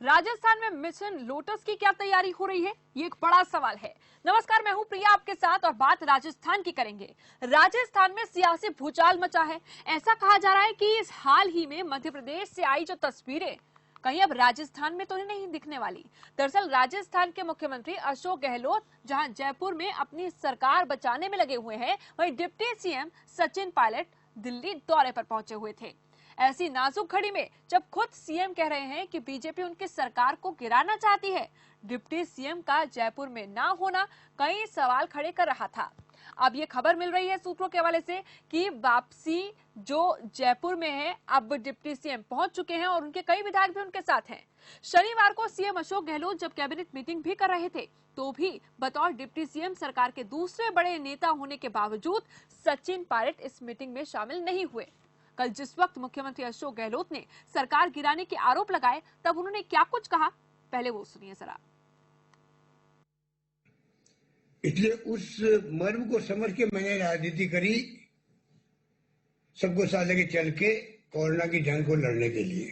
राजस्थान में mission lotus की क्या तैयारी हो रही है, ये एक बड़ा सवाल है। नमस्कार, मैं हूं प्रिया आपके साथ और बात राजस्थान की करेंगे। राजस्थान में सियासी भूचाल मचा है। ऐसा कहा जा रहा है कि इस हाल ही में मध्य प्रदेश से आई जो तस्वीरें कहीं अब राजस्थान में तो नहीं दिखने वाली। दरअसल राजस्थान के मुख्यमंत्री अशोक गहलोत जहां जयपुर में अपनी सरकार बचाने में लगे हुए हैं, वहीं डिप्टी सीएम सचिन पायलट दिल्ली दौरे पर पहुंचे हुए थे। ऐसी नाजुक घड़ी में जब खुद सीएम कह रहे हैं कि बीजेपी उनकी सरकार को गिराना चाहती है, डिप्टी सीएम का जयपुर में ना होना कई सवाल खड़े कर रहा था। अब ये खबर मिल रही है सूत्रों के हवाले से कि वापसी जो जयपुर में है, अब डिप्टी सीएम पहुंच चुके हैं और उनके कई विधायक भी उनके साथ हैं। शनिवार को सीएम अशोक गहलोत जब कैबिनेट मीटिंग भी कर रहे थे, तो भी बतौर डिप्टी सीएम सरकार के दूसरे बड़े नेता होने के बावजूद सचिन पायलट इस मीटिंग में शामिल नहीं हुए। कल जिस वक्त मुख्यमंत्री अशोक गहलोत ने सरकार गिराने के आरोप लगाए, तब उन्होंने क्या कुछ कहा, पहले वो सुनिए जरा। इसलिए उस मर्म को समझ के मैंने राजनीति करी, सबको साथ लेके चल के कोरोना की जंग को लड़ने के लिए।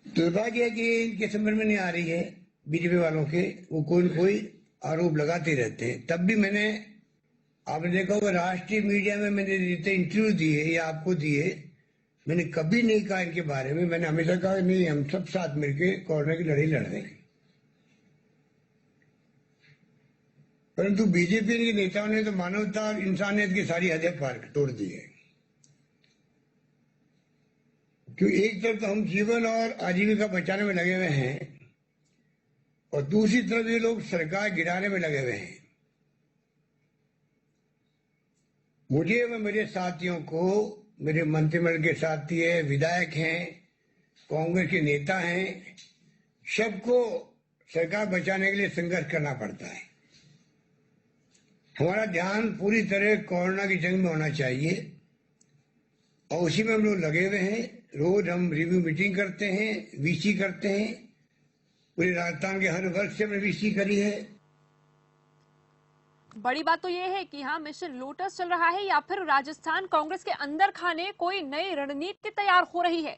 दुर्भाग्य है कि इनके समझ में नहीं आ रही है बीजेपी वालों के, वो कोई न कोई आरोप लगाते रहते हैं। तब भी मैंने, आपने देखा होगा राष्ट्रीय मीडिया में मैंने जितने इंटरव्यू दिए या आपको दिए, मैंने कभी नहीं कहा इनके बारे में। मैंने हमेशा कहा नहीं, हम सब साथ मिलकर कोरोना की लड़ाई लड़ रहे हैं। परंतु बीजेपी के नेताओं ने तो मानवता और इंसानियत की सारी हदें पार तोड़ दी है। क्योंकि एक तरफ तो हम जीवन और आजीविका बचाने में लगे हुए हैं और दूसरी तरफ ये लोग सरकार गिराने में लगे हुए हैं। मुझे व मेरे साथियों को, मेरे मंत्रिमंडल के साथी है, विधायक हैं, कांग्रेस के नेता हैं, सबको सरकार बचाने के लिए संघर्ष करना पड़ता है। हमारा ध्यान पूरी तरह कोरोना की जंग में होना चाहिए और उसी में हम लोग लगे हुए हैं। रोज हम रिव्यू मीटिंग करते हैं, वीसी करते हैं। पूरे राजस्थान के हर वर्ग से हमने वीसी करी है। बड़ी बात तो यह है कि हाँ, मिशन लोटस चल रहा है या फिर राजस्थान कांग्रेस के अंदर खाने कोई नई रणनीति तैयार हो रही है।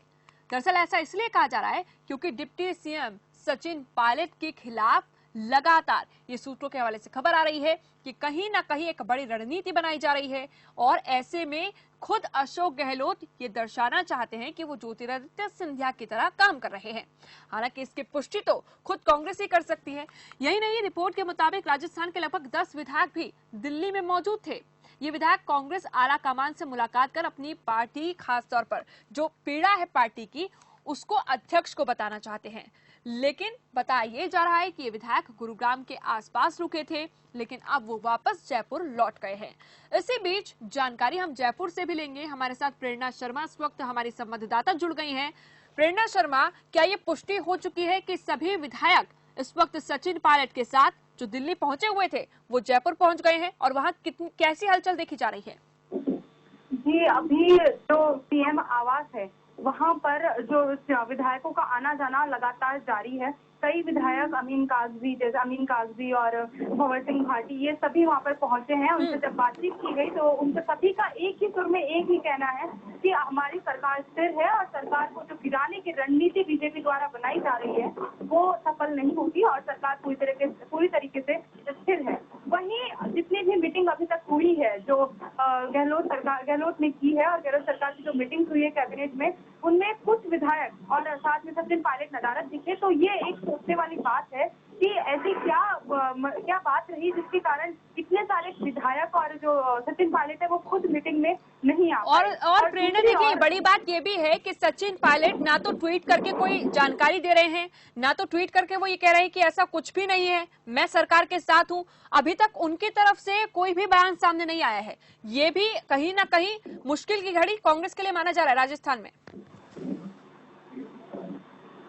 दरअसल ऐसा इसलिए कहा जा रहा है क्योंकि डिप्टी सीएम सचिन पायलट के खिलाफ लगातार ये सूत्रों के हवाले से खबर आ रही है कि कहीं ना कहीं एक बड़ी रणनीति बनाई जा रही है और ऐसे में खुद अशोक गहलोत ये दर्शाना चाहते हैं कि वो ज्योतिरादित्य सिंधिया की तरह काम कर रहे हैं। हालांकि इसकी पुष्टि तो खुद कांग्रेस ही कर सकती है। यही नहीं, रिपोर्ट के मुताबिक राजस्थान के लगभग 10 विधायक भी दिल्ली में मौजूद थे। ये विधायक कांग्रेस आला कमान से मुलाकात कर अपनी पार्टी, खासतौर पर जो पीड़ा है पार्टी की, उसको अध्यक्ष को बताना चाहते हैं। लेकिन बताया जा रहा है कि ये विधायक गुरुग्राम के आसपास रुके थे, लेकिन अब वो वापस जयपुर लौट गए हैं। इसी बीच जानकारी हम जयपुर से भी लेंगे। हमारे साथ प्रेरणा शर्मा इस वक्त हमारी संवाददाता जुड़ गई हैं। प्रेरणा शर्मा, क्या ये पुष्टि हो चुकी है कि सभी विधायक इस वक्त सचिन पायलट के साथ जो दिल्ली पहुंचे हुए थे वो जयपुर पहुंच गए हैं और वहाँ कैसी हलचल देखी जा रही है? जी, अभी जो सीएम आवास है वहां पर जो विधायकों का आना जाना लगातार जारी है। कई विधायक अमीन कागजी और भंवर सिंह भाटी, ये सभी वहां पर पहुंचे हैं। उनसे जब बातचीत की गई तो उनसे सभी का एक ही सुर में एक ही कहना है कि हमारी सरकार स्थिर है और सरकार को जो गिराने की रणनीति बीजेपी द्वारा बनाई जा रही है वो सफल नहीं होगी और सरकार पूरी तरीके से स्थिर है। वहीं जितनी भी मीटिंग अभी तक हुई है, जो गहलोत ने की है और गहलोत सरकार की जो मीटिंग हुई है कैबिनेट में, उनमें कुछ विधायक और साथ में सचिन पायलट नदारद दिखे। तो ये एक सोचने वाली बात है कि ऐसी क्या बात रही जिसके कारण इतने सारे विधायक और जो सचिन पायलट है वो खुद मीटिंग में नहीं आ पाए। और प्रेरणा, देखिए बड़ी बात ये भी है कि सचिन पायलट ना तो ट्वीट करके कोई जानकारी दे रहे हैं, ना तो ट्वीट करके वो ये कह रहे हैं कि ऐसा कुछ भी नहीं है, मैं सरकार के साथ हूं। अभी तक उनकी तरफ से कोई भी बयान सामने नहीं आया है। ये भी कहीं ना कहीं मुश्किल की घड़ी कांग्रेस के लिए माना जा रहा है राजस्थान में।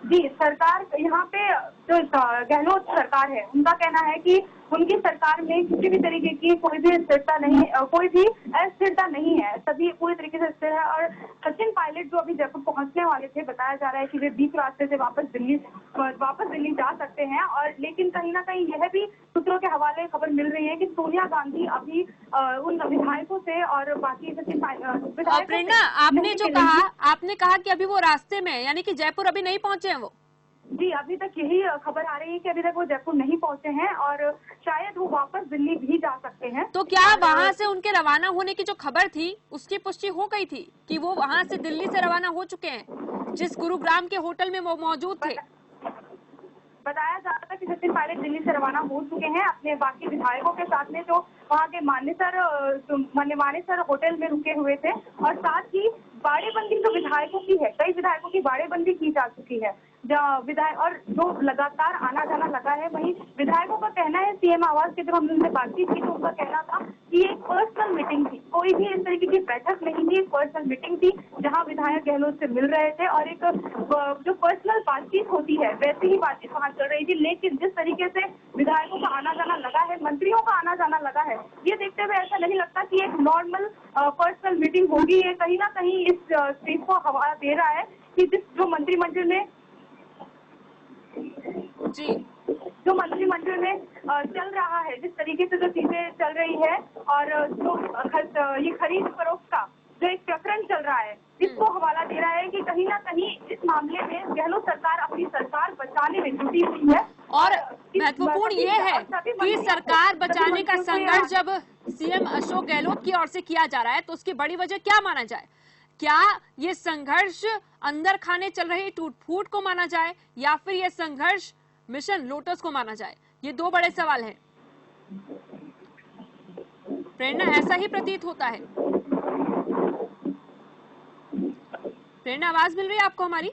जी, सरकार यहाँ पे जो गहलोत सरकार है, उनका कहना है कि उनकी सरकार में किसी भी तरीके की कोई भी अस्थिरता नहीं, कोई भी अस्थिरता नहीं है, सभी पूरी तरीके से स्थिर है। और सचिन पायलट जो अभी जयपुर पहुंचने वाले थे, बताया जा रहा है कि वे बीच रास्ते से वापस दिल्ली जा सकते हैं। और लेकिन कहीं ना कहीं यह भी सूत्रों के हवाले खबर मिल रही है कि सोनिया गांधी अभी उन विधायकों से और बाकी सचिन पायलट। प्रेरणा, आपने कहा कि अभी वो रास्ते में, यानी कि जयपुर अभी नहीं पहुंचे हैं वो? जी, अभी तक यही खबर आ रही है कि अभी तक वो जयपुर नहीं पहुंचे हैं और शायद वो वापस दिल्ली भी जा सकते हैं। तो क्या वहां से उनके रवाना होने की जो खबर थी उसकी पुष्टि हो गई थी कि वो वहां से दिल्ली से रवाना हो चुके हैं, जिस गुरुग्राम के होटल में वो मौजूद थे? बताया जा रहा था कि सचिन पायलट दिल्ली से रवाना हो चुके हैं अपने बाकी विधायकों के साथ में, जो वहाँ के मानेसर होटल में रुके हुए थे। और साथ ही बाड़ेबंदी जो विधायकों की है, कई विधायकों की बाड़ेबंदी की जा चुकी है विधायक, और जो लगातार आना जाना लगा है। वहीं विधायकों का कहना है, सीएम आवास के जब हमने उनसे बातचीत की तो उनका कहना था कि एक पर्सनल मीटिंग थी, कोई भी इस तरीके की बैठक नहीं थी, एक पर्सनल मीटिंग थी जहां विधायक गहलोत से मिल रहे थे और एक जो पर्सनल बातचीत होती है वैसी ही बातचीत वहां चल रही थी। लेकिन जिस तरीके से विधायकों का आना जाना लगा है, मंत्रियों का आना जाना लगा है, ये देखते हुए ऐसा नहीं लगता कि एक नॉर्मल पर्सनल मीटिंग होगी। ये कहीं ना कहीं इस चीज को हवा दे रहा है कि जो मंत्रिमंडल में चल रहा है, जिस तरीके से जो चीजें चल रही है और जो ये खरीद फरोख्त का जो एक प्रकरण चल रहा है, इसको हवाला दे रहा है कि कहीं ना कहीं इस मामले में गहलोत सरकार अपनी सरकार बचाने में जुटी हुई है। और महत्वपूर्ण ये है कि सरकार बचाने का संघर्ष जब सीएम अशोक गहलोत की ओर से किया जा रहा है तो उसकी बड़ी वजह क्या माना जाए? क्या ये संघर्ष अंदर खाने चल रही टूट फूट को माना जाए या फिर ये संघर्ष मिशन लोटस को माना जाए? ये दो बड़े सवाल हैं। प्रेरणा, ऐसा ही प्रतीत होता है। प्रेरणा, आवाज मिल रही है आपको हमारी?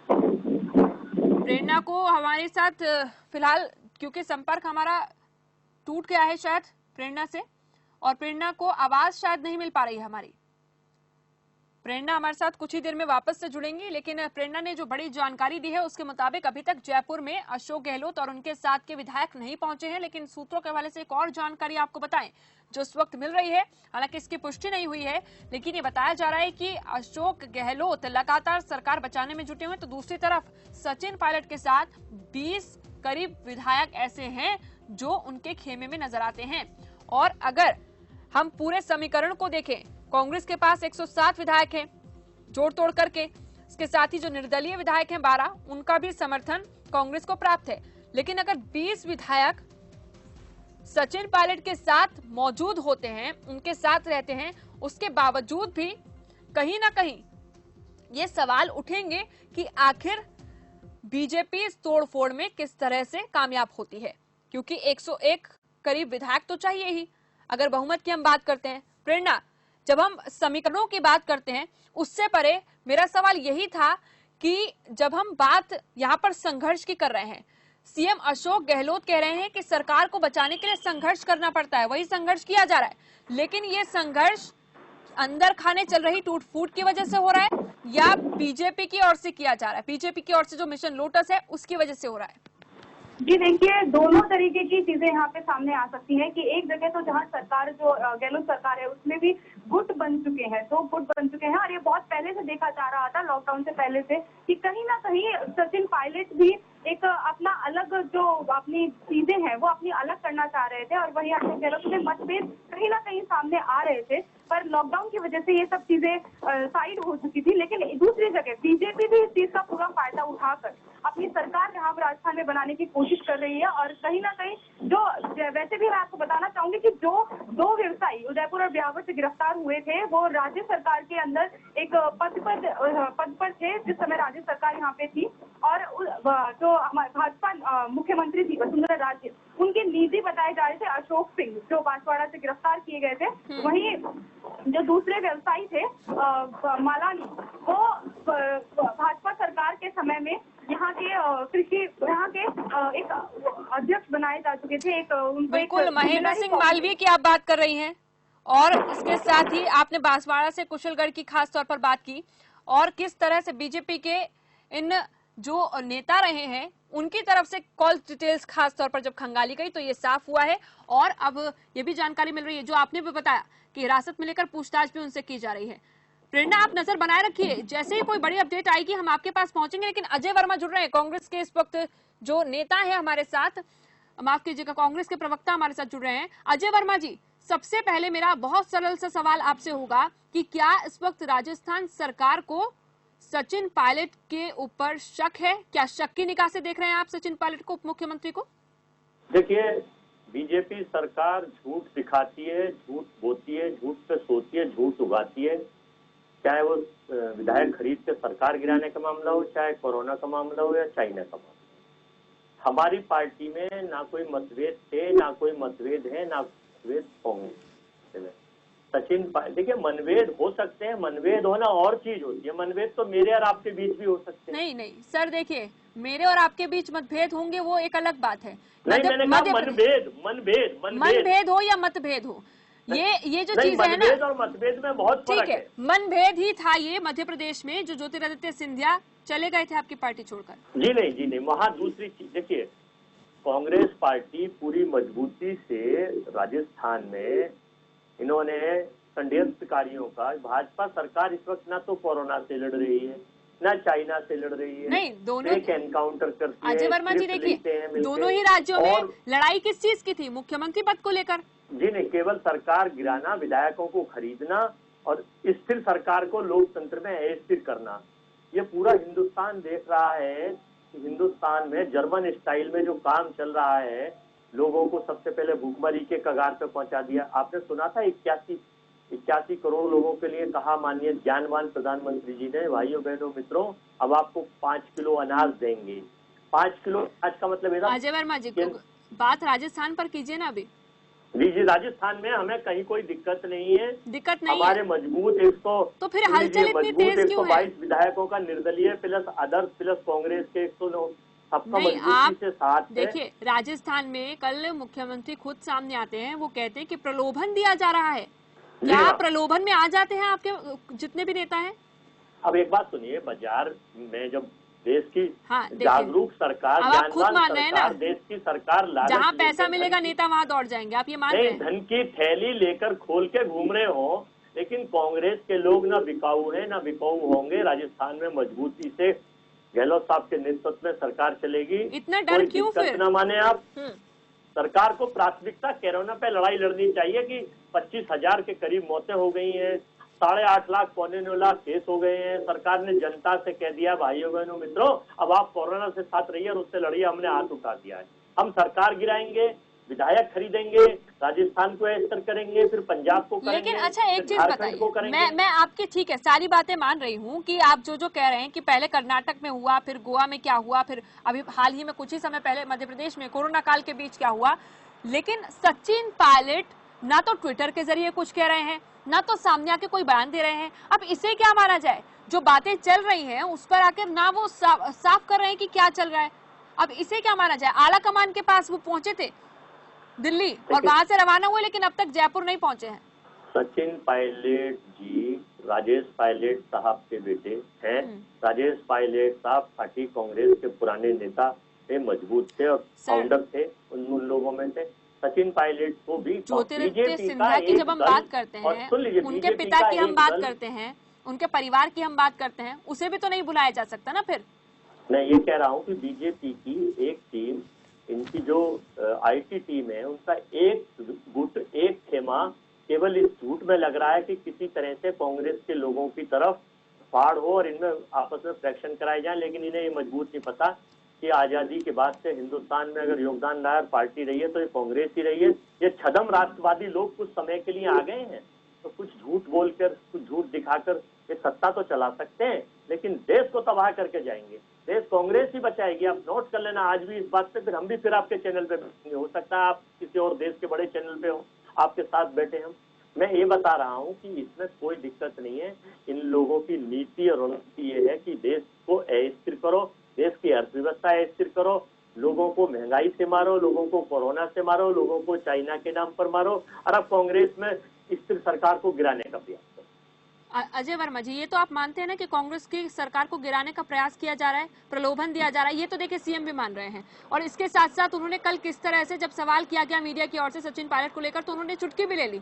प्रेरणा को हमारे साथ फिलहाल, क्योंकि संपर्क हमारा टूट गया है शायद प्रेरणा से, और प्रेरणा को आवाज शायद नहीं मिल पा रही है हमारी। प्रेरणा हमारे साथ कुछ ही देर में वापस से जुड़ेंगी, लेकिन प्रेरणा ने जो बड़ी जानकारी दी है उसके मुताबिक अभी तक जयपुर में अशोक गहलोत और उनके साथ के विधायक नहीं पहुंचे हैं। लेकिन सूत्रों के हवाले से एक और जानकारी आपको बताएं जो इस वक्त मिल रही है, हालांकि इसकी पुष्टि नहीं हुई है, लेकिन ये बताया जा रहा है कि अशोक गहलोत लगातार सरकार बचाने में जुटे हुए हैं, तो दूसरी तरफ सचिन पायलट के साथ 20 करीब विधायक ऐसे हैं जो उनके खेमे में नजर आते हैं। और अगर हम पूरे समीकरण को देखें, कांग्रेस के पास 107 विधायक हैं जोड़ तोड़ करके, इसके साथ ही जो निर्दलीय विधायक हैं 12, उनका भी समर्थन कांग्रेस को प्राप्त है। लेकिन अगर 20 विधायक सचिन पायलट के साथ मौजूद होते हैं, उनके साथ रहते हैं, उसके बावजूद भी कहीं ना कहीं ये सवाल उठेंगे कि आखिर बीजेपी इस तोड़फोड़ में किस तरह से कामयाब होती है, क्योंकि 101 करीब विधायक तो चाहिए ही अगर बहुमत की हम बात करते हैं। प्रेरणा, जब हम समीकरणों की बात करते हैं उससे परे मेरा सवाल यही था कि जब हम बात यहाँ पर संघर्ष की कर रहे हैं, सीएम अशोक गहलोत कह रहे हैं कि सरकार को बचाने के लिए संघर्ष करना पड़ता है, वही संघर्ष किया जा रहा है, लेकिन ये संघर्ष अंदर खाने चल रही टूट फूट की वजह से हो रहा है या बीजेपी की ओर से किया जा रहा है, बीजेपी की ओर से जो मिशन लोटस है उसकी वजह से हो रहा है? जी देखिए, दोनों तरीके की चीजें यहाँ पे सामने आ सकती हैं कि एक जगह तो जहाँ सरकार जो गहलोत सरकार है उसमें भी गुट बन चुके हैं, दो गुट बन चुके हैं, और ये बहुत पहले से देखा जा रहा था, लॉकडाउन से पहले से, कि कहीं ना कहीं सचिन पायलट भी एक अपना अलग जो अपनी चीजें हैं वो अपनी अलग करना चाह रहे थे, और वही अशोक गहलोत में मतभेद कहीं ना कहीं सामने आ रहे थे। पर लॉकडाउन की वजह से ये सब चीजें साइड हो चुकी थी। लेकिन दूसरी जगह बीजेपी भी इस चीज का पूरा फायदा उठाकर अपनी सरकार यहाँ पर राजस्थान में बनाने की कोशिश कर रही है। और कहीं ना कहीं जो वैसे भी मैं आपको बताना चाहूंगी कि जो दो व्यवसायी उदयपुर और ब्यावर से गिरफ्तार हुए थे वो राज्य सरकार के अंदर एक पद पर थे जिस समय राज्य सरकार यहाँ पे थी, और जो भाजपा मुख्यमंत्री थी वसुंधरा राजे, उनके निजी बताए जा रहे थे अशोक सिंह जो बांसवाड़ा से गिरफ्तार किए गए थे। वहीं जो दूसरे व्यवसायी थे मालानी, वो भाजपा सरकार के समय में यहाँ के यहाँ के एक अध्यक्ष बनाए जा चुके थे। बिल्कुल, महेंद्र सिंह मालवीय की आप बात कर रही हैं, और इसके साथ ही आपने बांसवाड़ा से कुशलगढ़ की खास तौर पर बात की, और किस तरह से बीजेपी के इन जो नेता रहे हैं उनकी तरफ से कॉल डिटेल्स खास तौर पर जब खंगाली गई तो ये साफ हुआ है। और अब ये भी जानकारी मिल रही है जो आपने भी बताया कि हिरासत में लेकर पूछताछ भी उनसे की जा रही है। प्रेरणा, आप नजर बनाए रखिए, जैसे ही कोई बड़ी अपडेट आएगी हम आपके पास पहुंचेंगे। लेकिन अजय वर्मा जुड़ रहे हैं, कांग्रेस के इस वक्त जो नेता है हमारे साथ, माफ कीजिएगा, कांग्रेस के प्रवक्ता हमारे साथ जुड़ रहे हैं। अजय वर्मा जी, सबसे पहले मेरा बहुत सरल सा सवाल आपसे होगा कि क्या इस वक्त राजस्थान सरकार को सचिन पायलट के ऊपर शक है? क्या शक की निगाह से देख रहे हैं आप सचिन पायलट को, उप मुख्यमंत्री को? देखिए, बीजेपी सरकार झूठ दिखाती है, झूठ बोती है, झूठ पे सोती है, झूठ उगाती है। चाहे वो विधायक खरीद के सरकार गिराने का मामला हो, चाहे कोरोना का मामला हो या चाइना का मामला। हमारी पार्टी में ना कोई मतभेद थे, ना कोई मतभेद है, ना मतभेद होंगे। सचिन देखिए, मनभेद हो सकते हैं, मनभेद होना और चीज होती है। मनभेद तो मेरे और आपके बीच भी हो सकते हैं। नहीं नहीं सर, देखिए मेरे और आपके बीच मतभेद होंगे वो एक अलग बात है। नहीं, मैंने कहा मनभेद, मनभेद, मनभेद हो या मतभेद हो, ये जो चीज है ना, मनभेद और मतभेद में बहुत फर्क है। मनभेद ही था ये मध्य प्रदेश में, जो ज्योतिरादित्य सिंधिया चले गए थे आपकी पार्टी छोड़कर। जी नहीं, जी नहीं, वहाँ दूसरी चीज देखिए, कांग्रेस पार्टी पूरी मजबूती से राजस्थान में इन्होंने षड्यंत्रकारियों का, भाजपा सरकार इस वक्त ना तो कोरोना से लड़ रही है, ना चाइना से लड़ रही है, नहीं दोनों एक एनकाउंटर करती है। अजय वर्मा जी देखिए, दोनों ही राज्यों में लड़ाई किस चीज की थी? मुख्यमंत्री पद को लेकर। जी नहीं, केवल सरकार गिराना, विधायकों को खरीदना और स्थिर सरकार को लोकतंत्र में अस्थिर करना, ये पूरा हिंदुस्तान देख रहा है कि हिंदुस्तान में जर्मन स्टाइल में जो काम चल रहा है, लोगों को सबसे पहले भूखमरी के कगार पे पहुंचा दिया। आपने सुना था 81 करोड़ लोगों के लिए कहा माननीय ज्ञानवान प्रधानमंत्री जी ने, भाइयों बहनों मित्रों, अब आपको 5 किलो अनाज देंगे। 5 किलो अनाज का मतलब है। अजय वर्मा जी, बात राजस्थान पर कीजिए ना अभी। जी, राजस्थान में हमें कहीं कोई दिक्कत नहीं है, दिक्कत नहीं हमारे है। मजबूत 100 तो फिर हलचल इतनी तेज क्यों है? 122 विधायकों का निर्दलीय प्लस अदर्स प्लस कांग्रेस के 109 सबका नहीं, मजबूती से साथ है। देखिए, राजस्थान में कल मुख्यमंत्री खुद सामने आते हैं, वो कहते हैं कि प्रलोभन दिया जा रहा है। क्या प्रलोभन में आ जाते हैं आपके जितने भी नेता हैं? अब एक बात सुनिए, बाजार में जब देश की जागरूक सरकार, ज्ञानवान सरकार, देश की सरकार, जहाँ पैसा मिलेगा नेता वहाँ दौड़ जाएंगे, आप ये मान रहे हैं? धन की थैली लेकर खोल के घूम रहे हो, लेकिन कांग्रेस के लोग ना बिकाऊ है, ना बिकाऊ होंगे। राजस्थान में मजबूती से गहलोत साहब के नेतृत्व में सरकार चलेगी। इतना डर क्यों फिर? ना माने आप। सरकार को प्राथमिकता कोरोना पे लड़ाई लड़नी चाहिए कि 25,000 के करीब मौतें हो गई हैं, 8.5 लाख 9.25 लाख केस हो गए हैं। सरकार ने जनता से कह दिया, भाइयों बहनों मित्रों, अब आप कोरोना से साथ रहिए और उससे लड़िए, हमने हाथ उठा दिया है। हम सरकार गिराएंगे, विधायक खरीदेंगे, राजस्थान को अस्थिर करेंगे, फिर पंजाब को करेंगे। लेकिन अच्छा एक चीज बताइए, मैं आपकी ठीक है सारी बातें मान रही हूँ कि आप जो कह रहे हैं कि पहले कर्नाटक में हुआ, फिर गोवा में क्या हुआ, फिर अभी हाल ही में कुछ ही समय पहले मध्य प्रदेश में कोरोना काल के बीच क्या हुआ, लेकिन सचिन पायलट ना तो ट्विटर के जरिए कुछ कह रहे हैं, ना तो सामने आके कोई बयान दे रहे हैं। अब इसे क्या माना जाए? जो बातें चल रही हैं उस पर आकर ना वो साफ कर रहे हैं कि क्या चल रहा है। अब इसे क्या माना जाए? आला कमान के पास वो पहुंचे थे दिल्ली और वहां से रवाना हुए, लेकिन अब तक जयपुर नहीं पहुंचे हैं। सचिन पायलट जी राजेश पायलट साहब के बेटे हैं। राजेश पायलट साहब पार्टी कांग्रेस के पुराने नेता थे, मजबूत थे और फाउंडर थे, उन लोगों में से। सचिन पायलट को भी ज्योतिरादित्य सिंधिया की जब हम बात करते हैं, उनके पिता की हम बात करते हैं, उनके परिवार की हम बात करते हैं, उसे भी तो नहीं बुलाया जा सकता ना फिर? मैं ये कह रहा हूँ कि बीजेपी की एक टीम, इनकी जो आईटी टीम है, उनका एक गुट, एक खेमा केवल इस झूठ में लग रहा है कि किसी तरह से कांग्रेस के लोगों की तरफ फाड़ हो और इनमें आपस में फ्रैक्शन कराए जाए। लेकिन इन्हें ये मजबूत नहीं पता कि आजादी के बाद से हिंदुस्तान में अगर योगदान दार पार्टी रही है तो ये कांग्रेस ही रही है। ये छदम राष्ट्रवादी लोग कुछ समय के लिए आ गए हैं, तो कुछ झूठ बोलकर, कुछ झूठ दिखाकर ये सत्ता तो चला सकते हैं, लेकिन देश को तबाह करके जाएंगे। देश कांग्रेस ही बचाएगी। आप नोट कर लेना आज भी इस बात पे, फिर हम भी फिर आपके चैनल पे बैठेंगे। हो सकता है आप किसी और देश के बड़े चैनल पे हो, आपके साथ बैठे हम। मैं ये बता रहा हूँ कि इसमें कोई दिक्कत नहीं है। इन लोगों की नीति और रणनीति ये है कि देश को अस्थिर करो, देश की अर्थव्यवस्था अस्थिर करो, लोगों को महंगाई से मारो, लोगों को कोरोना से मारो, लोगों को चाइना के नाम पर मारो, और अब कांग्रेस में स्थिर सरकार को गिराने का प्रयास करो। अजय वर्मा जी, ये तो आप मानते हैं ना कि कांग्रेस की सरकार को गिराने का प्रयास किया जा रहा है, प्रलोभन दिया जा रहा है, ये तो देखिए सीएम भी मान रहे हैं। और इसके साथ साथ उन्होंने कल किस तरह से जब सवाल किया गया मीडिया की ओर से सचिन पायलट को लेकर, तो उन्होंने चुटकी भी ले ली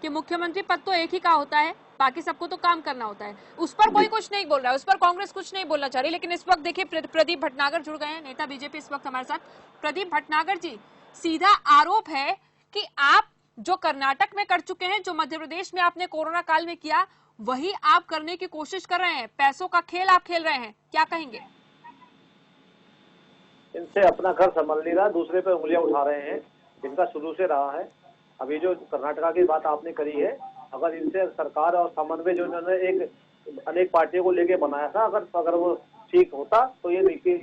कि मुख्यमंत्री पद तो एक ही का होता है, बाकी सबको तो काम करना होता है। उस पर कोई कुछ नहीं बोल रहा है, उस पर कांग्रेस कुछ नहीं बोलना चाह रही। लेकिन इस वक्त देखिए प्रदीप भटनागर जुड़ गए हैं, नेता बीजेपी इस वक्त हमारे साथ। प्रदीप भटनागर जी, सीधा आरोप है कि आप जो कर्नाटक में कर चुके हैं, जो मध्य प्रदेश में आपने कोरोना काल में किया, वही आप करने की कोशिश कर रहे हैं, पैसों का खेल आप खेल रहे हैं, क्या कहेंगे? इनसे अपना घर संभल नहीं रहा, दूसरे पे उंगलियां उठा रहे हैं, इनका शुरू से रहा है। अभी जो कर्नाटका की बात आपने करी है, अगर इनसे सरकार और समन्वय जो इन्होंने एक अनेक पार्टियों को लेके बनाया था, अगर वो ठीक होता तो ये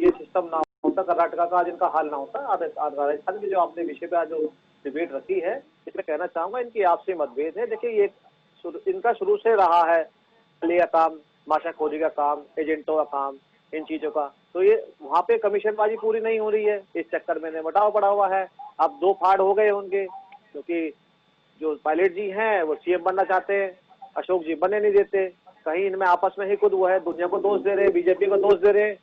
सिस्टम ना होता, कर्नाटका का आज इनका हाल ना होता। राजस्थान की जो आपने विषय पे आज जो डिबेट रखी है, इसमें कहना चाहूंगा इनकी आपसी मतभेद है। देखिए ये इनका शुरू से रहा है का काम, माशाखोरी का काम, एजेंटों का काम, इन चीजों का। तो ये वहाँ पे कमीशनबाजी पूरी नहीं हो रही है, इस चक्कर में बटाव पड़ा हुआ है। अब दो फाड़ हो गए उनके, क्योंकि जो पायलट जी हैं वो सीएम बनना चाहते हैं, अशोक जी बनने नहीं देते। कहीं इनमें आपस में ही खुद वो है, दुनिया को दोष दे रहे, बीजेपी को दोष दे रहे,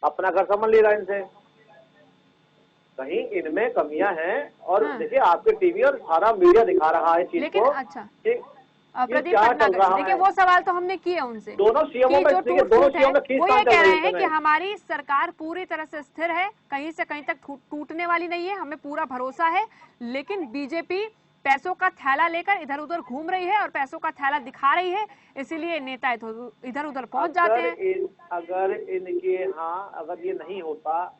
अपना घर संभाल ले रहा इनसे। कहीं इनमें कमियां हैं। और देखिए आपके टीवी और सारा मीडिया दिखा रहा है चीज को। अच्छा, प्रदीप भटनागर, देखिए वो सवाल तो हमने किए उनसे, दोनों सीएमओ में, वो ये कह रहे हैं कि हमारी सरकार पूरी तरह से स्थिर है, कहीं से कहीं तक टूटने वाली नहीं है, हमें पूरा भरोसा है। लेकिन बीजेपी पैसों का थैला लेकर इधर उधर घूम रही है और पैसों का थैला दिखा रही है, इसीलिए नेता इधर उधर पहुंच जाते हैं। अगर इनके अगर ये नहीं होता,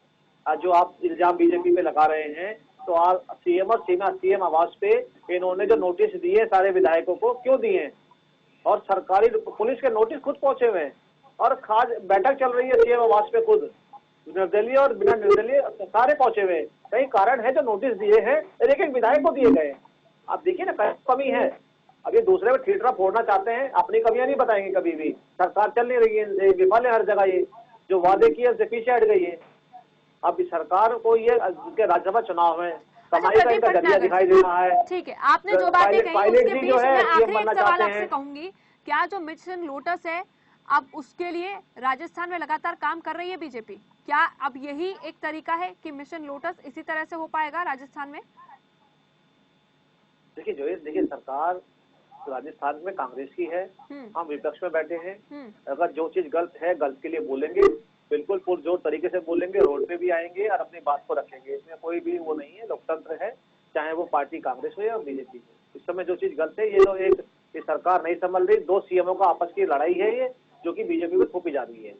जो आप इल्जाम बीजेपी पे लगा रहे हैं, तो आप सीएम और सीएम आवास पे इन्होंने जो नोटिस दिए सारे विधायकों को क्यों दिए? और सरकारी पुलिस के नोटिस खुद पहुंचे हुए हैं, और खास बैठक चल रही है सीएम आवास पे, खुद निर्दलीय और बिना निर्दलीय सारे पहुंचे हुए हैं। कई कारण है जो नोटिस दिए हैं, एक एक विधायक को दिए गए। आप देखिए ना, कमी है। अब ये दूसरे में ठीकरा फोड़ना चाहते हैं, अपनी कमियां नहीं बताएंगे कभी भी। सरकार चल नहीं रही है, इनसे विफल है हर जगह, ये जो वादे किए उससे पीछे हट गई है। अब सरकार को ये राज्यसभा चुनाव है, कमाई का इनका जरिया दिखाई दे रहा है। ठीक है, आपने जो बातें कही उसके बीच में आखिरी एक सवाल आपसे कहूंगी, क्या जो मिशन लोटस है अब उसके लिए राजस्थान में लगातार काम कर रही है बीजेपी? क्या अब यही एक तरीका है कि मिशन लोटस इसी तरह से हो पाएगा राजस्थान में? देखिए सरकार राजस्थान में कांग्रेस की है, हम विपक्ष में बैठे हैं। अगर जो चीज गलत है, गलत के लिए बोलेंगे, बिल्कुल पुरजोर तरीके से बोलेंगे, रोड पे भी आएंगे और अपनी बात को रखेंगे। इसमें कोई भी वो नहीं है, लोकतंत्र है, चाहे वो पार्टी कांग्रेस हो या बीजेपी हो। इस समय जो चीज गलत है, ये तो ये सरकार नहीं संभल रही, दो सीएमओ का आपस की लड़ाई है ये, जो कि बीजेपी पर थोपी जा रही है।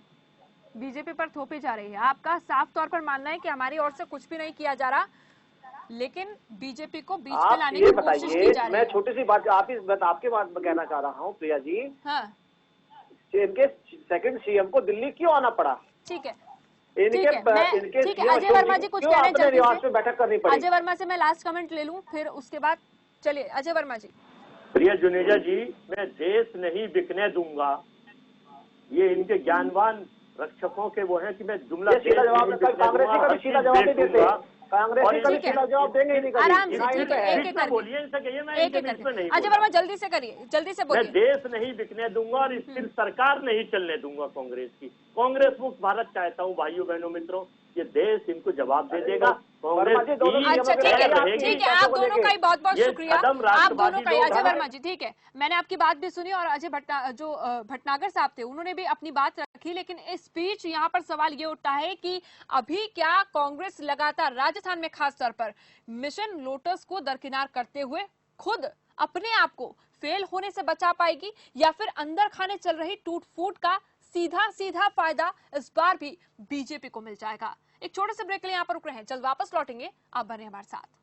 बीजेपी पर थोपी जा रही है। आपका साफ तौर पर मानना है कि हमारी ओर से कुछ भी नहीं किया जा रहा, लेकिन बीजेपी को बीच में लाने की कोशिश की जा रही है। मैं छोटी सी बात आपके बात में कहना चाह रहा हूँ प्रिया जी, इनके सेकंड सीएम को दिल्ली क्यों आना पड़ा? ठीक है, इनके अजय वर्मा जी कुछ कह रहे हैं, बैठक करनी पड़ी। अजय वर्मा से मैं लास्ट कमेंट ले लूं, फिर उसके बाद चलिए अजय वर्मा जी। प्रिया जुनेजा जी, मैं देश नहीं बिकने दूंगा, ये इनके ज्ञानवान रक्षकों के वो है कि मैं जुमला कांग्रेसी का सीधा जवाब नहीं देते, कांग्रेसी का सीधा जवाब देंगे ही नहीं। आराम से, ठीक है, एक एक बोलिए, इनसे कहिए, मैं एक एक अजय वर्मा जल्दी से करिए, जल्दी से बोलिए। मैं देश नहीं बिकने दूंगा और स्थिर सरकार नहीं चलने दूंगा कांग्रेस की। कांग्रेस मुक्त भारत चाहता हूँ भाइयों बहनों मित्रों, ये देश इनको जवाब दे देगा। अच्छा ठीक है, आप दोनों का ही बहुत बहुत शुक्रिया, आप दोनों का। अजय वर्मा जी ठीक है, मैंने आपकी बात भी सुनी और अजय भटनागर साहब थे उन्होंने भी अपनी बात रखी, लेकिन इस बीच यहाँ पर सवाल ये उठता है कि अभी क्या कांग्रेस लगातार राजस्थान में खास तौर पर मिशन लोटस को दरकिनार करते हुए खुद अपने आप को फेल होने से बचा पाएगी, या फिर अंदर खाने चल रही टूट फूट का सीधा फायदा इस बार भी बीजेपी को मिल जाएगा? एक छोटे से ब्रेक के लिए यहाँ पर रुक रहे हैं, जल्द वापस लौटेंगे, आप बने हमारे साथ।